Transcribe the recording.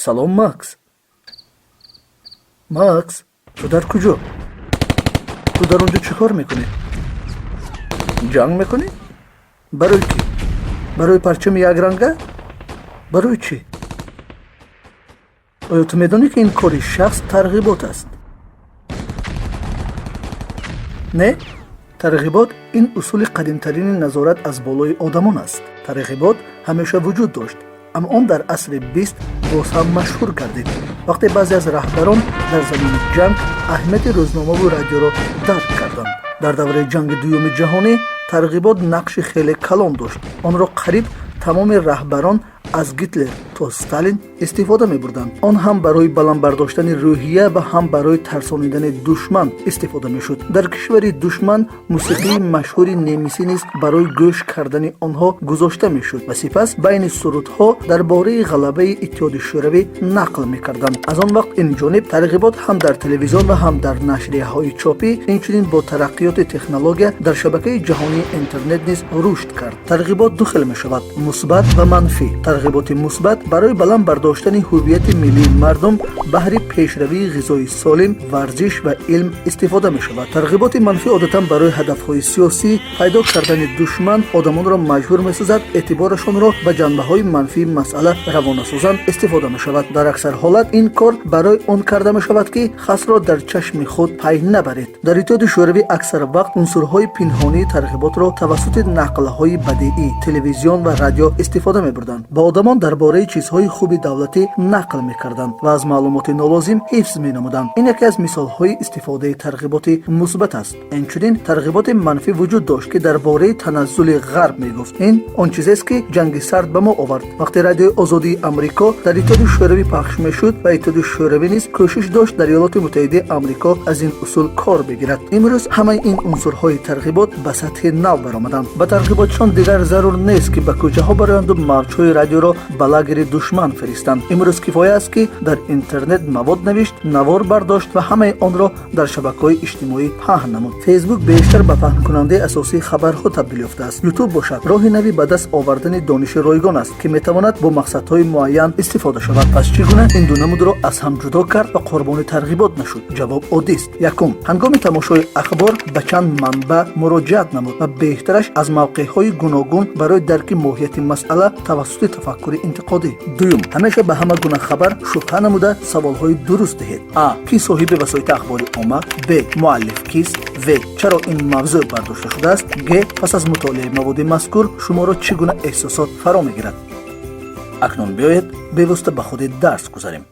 салом, Макс. Макс, ту дар куҷо? ту дар он ҷо чӣ кор мекунӣ? ҷанг мекунӣ? барои кӣ? барои парчами якранга? барои чӣ? оё ту медонӣ ки ин кори шахс тарғибот аст? не, тарғибот ин усули қадимтарини назорат аз болои одамон аст. тарғибот ҳамеша вуҷуд дошт, аммо он дар асри 20 боз ҳам машҳур гардид, вақте баъзе аз раҳбарон дар замини ҷанг аҳамияти рӯзномаву радиоро дарк карданд. дар давраи ҷанги дуюми ҷаҳонӣ тарғибот нақши хеле калон дошт. онро қариб тамоми раҳбарон аз Гитлер то Сталин истифода мебурданд. он ҳам барои баландбардоштани рӯҳия ва ҳам барои тарсонидани душман истифода мешуд. дар кишвари душман мусиқии машҳури немисӣ низ барои гӯш кардани онҳо гузошта мешуд ва сипас байни сурудҳо дар бораи ғалабаи Иттиҳоди Шӯравӣ нақл мекарданд. аз он вақт инҷониб тарғибот ҳам дар телевизион ва ҳам дар нашрияҳои чопӣ, инчунин бо тараққиёти технология дар шабакаи ҷаҳонии интернет низ рушд кард. тарғибот ду хел мешавад: мусбат ва манфӣ. тарғиботи мусбат барои баланд бардоштани ҳуввияти миллии мардум баҳри пешравии ғизои солим, варзиш ва илм истифода мешавад. тарғиботи манфӣ одатан барои ҳадафҳои сиёсӣ, пайдо кардани душман одамонро маҷбур месозад эътиборашонро ба ҷанбаҳои манфии масъала равонасозанд истифода мешавад. дар аксар ҳолат ин кор барои он карда мешавад ки хасро дар чашми худ пай набаред. дар Иттиҳоди Шӯравӣ аксар вақт унсурҳои пинҳонии тарғиботро тавассути нақлҳои бадеӣ, телевизион ва радио истифода мебурданд. ба одамон дар бораи чизҳои хуби давлатӣ нақл мекарданд ва аз маълумоти нолозим ҳифз менамуданд. ин яке аз мисолҳои истифодаи тарғиботи мусбат аст. инчунин тарғиботи манфӣ вуҷуд дошт ки дар бораи таназзули ғарб мегуфт: ин он чизест ки ҷанги сард ба мо овард. вақте радиои озодии амрико дар Иттиҳоди Шӯравӣ пахш мешуд ва Иттиҳоди Шӯравӣ низ кӯшиш дошт дар Иёлоти Муттаҳидаи Амрико аз ин усул кор бигирад. имрӯз ҳамаи ин унсурҳои тарғибот ба сатҳи нав баромаданд. ба тарғиботшон дигар зарур нест ки ба кӯчаҳо бароянду мавҷҳои радиоро ба лагери душман фиристанд. имрӯз кифоя аст ки дар интернет мавод навишт, навор бардошт ва ҳамаи онро дар шабакаҳои иҷтимоӣ паҳн намуд. фейсбук бештар ба паҳнкунандаи асосии хабарҳо табдил ёфтааст. ютуб бошад роҳи нави ба даст овардани дониши ройгон аст ки метавонад бо мақсадҳои муайян истифода шавад. пас чӣ гуна ин ду намудро аз ҳам ҷудо кард ва қурбони тарғибот нашуд? ҷавоб оддист. якум, ҳангоми тамошои ахбор ба чанд манбаъ муроҷиат намуд ва беҳтараш аз мавқеъҳои гуногун барои дарки моҳияти масъала тавассути тафаккури интиқодӣ. дуюм, ҳамеша ба ҳама гуна хабар шубҳа намуда саволҳои дуруст диҳед. а. ки соҳиби васоити ахбори омма? б. муаллиф кист? в. чаро ин мавзӯъ бардошта шудааст? г. пас аз мутолиаи маводи мазкур шуморо чӣ гуна эҳсосот фаро мегирад? акнун биёед бевосита ба худи дарс гузарем.